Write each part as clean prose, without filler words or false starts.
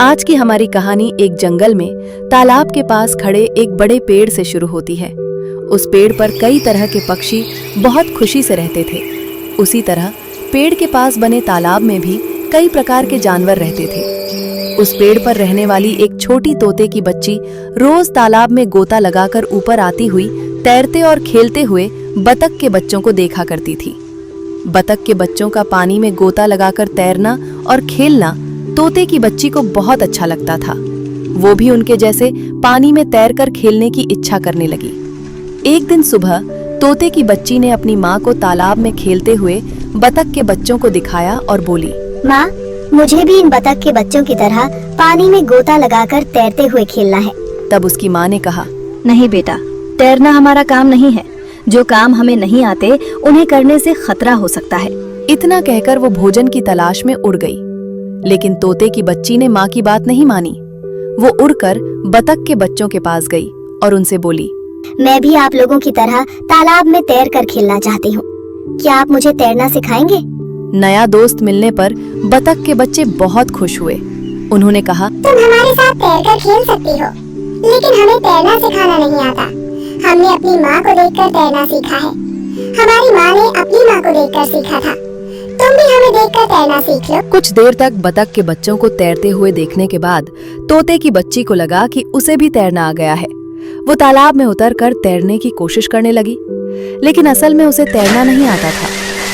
आज की हमारी कहानी एक जंगल में तालाब के पास खड़े एक बड़े पेड़ से शुरू होती है। उस पेड़ पर कई तरह के पक्षी बहुत खुशी से रहते थे। उसी तरह पेड़ के पास बने तालाब में भी कई प्रकार के जानवर रहते थे। उस पेड़ पर रहने वाली एक छोटी तोते की बच्ची रोज तालाब में गोता लगाकर ऊपर आती हुई तैरते और खेलते हुए बतख के बच्चों को देखा करती थी। बतख के बच्चों का पानी में गोता लगाकर तैरना और खेलना तोते की बच्ची को बहुत अच्छा लगता था। वो भी उनके जैसे पानी में तैरकर खेलने की इच्छा करने लगी। एक दिन सुबह तोते की बच्ची ने अपनी माँ को तालाब में खेलते हुए बतख के बच्चों को दिखाया और बोली, माँ, मुझे भी इन बतख के बच्चों की तरह पानी में गोता लगाकर तैरते हुए खेलना है। तब उसकी माँ ने कहा, नहीं बेटा, तैरना हमारा काम नहीं है। जो काम हमें नहीं आते उन्हें करने से खतरा हो सकता है। इतना कहकर वो भोजन की तलाश में उड़ गई। लेकिन तोते की बच्ची ने माँ की बात नहीं मानी। वो उड़कर बतख के बच्चों के पास गई और उनसे बोली, मैं भी आप लोगों की तरह तालाब में तैर कर खेलना चाहती हूँ। क्या आप मुझे तैरना सिखाएंगे? नया दोस्त मिलने पर बतख के बच्चे बहुत खुश हुए। उन्होंने कहा, तुम हमारे साथ तैरकर खेल सकती हो, लेकिन हमें तैरना सिखाना नहीं आता। हमने अपनी माँ को देखकर तैरना सीखा है। हमारी माँ ने अपनी माँ को देखकर सीखा था। तुम भी हमें देखकर तैरना सीख लो। कुछ देर तक बतख के बच्चों को तैरते हुए देखने के बाद तोते की बच्ची को लगा कि उसे भी तैरना आ गया है। वो तालाब में उतरकर तैरने की कोशिश करने लगी, लेकिन असल में उसे तैरना नहीं आता था,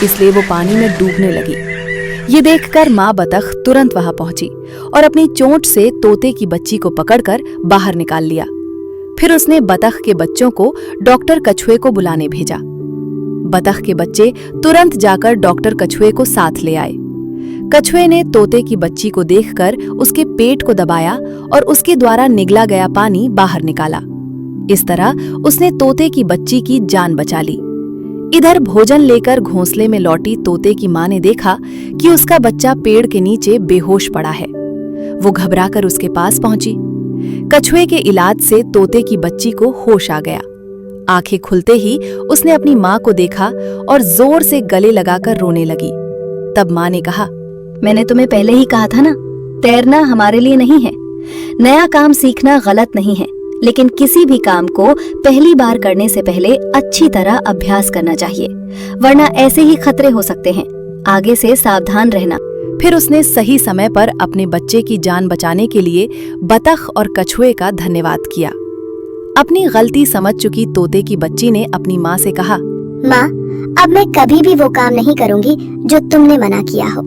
इसलिए वो पानी में डूबने लगी। ये देखकर माँ बतख तुरंत वहां पहुंची और अपनी चोंच से तोते की बच्ची को पकड़कर बाहर निकाल लिया। फिर उसने बतख के बच्चों को डॉक्टर कछुए को बुलाने भेजा। बतख के बच्चे तुरंत जाकर डॉक्टर कछुए को साथ ले आए। कछुए ने तोते की बच्ची को देखकर उसके पेट को दबाया और उसके द्वारा निगला गया पानी बाहर निकाला। इस तरह उसने तोते की बच्ची की जान बचा ली। इधर भोजन लेकर घोंसले में लौटी तोते की माँ ने देखा कि उसका बच्चा पेड़ के नीचे बेहोश पड़ा है। वो घबराकर उसके पास पहुंची। कछुए के इलाज से तोते की बच्ची को होश आ गया। आंखें खुलते ही उसने अपनी माँ को देखा और जोर से गले लगाकर रोने लगी। तब माँ ने कहा, मैंने तुम्हें पहले ही कहा था ना, तैरना हमारे लिए नहीं है। नया काम सीखना गलत नहीं है, लेकिन किसी भी काम को पहली बार करने से पहले अच्छी तरह अभ्यास करना चाहिए, वरना ऐसे ही खतरे हो सकते हैं। आगे से सावधान रहना। फिर उसने सही समय पर अपने बच्चे की जान बचाने के लिए बतख और कछुए का धन्यवाद किया। अपनी गलती समझ चुकी तोते की बच्ची ने अपनी माँ से कहा, माँ, अब मैं कभी भी वो काम नहीं करूँगी जो तुमने मना किया हो।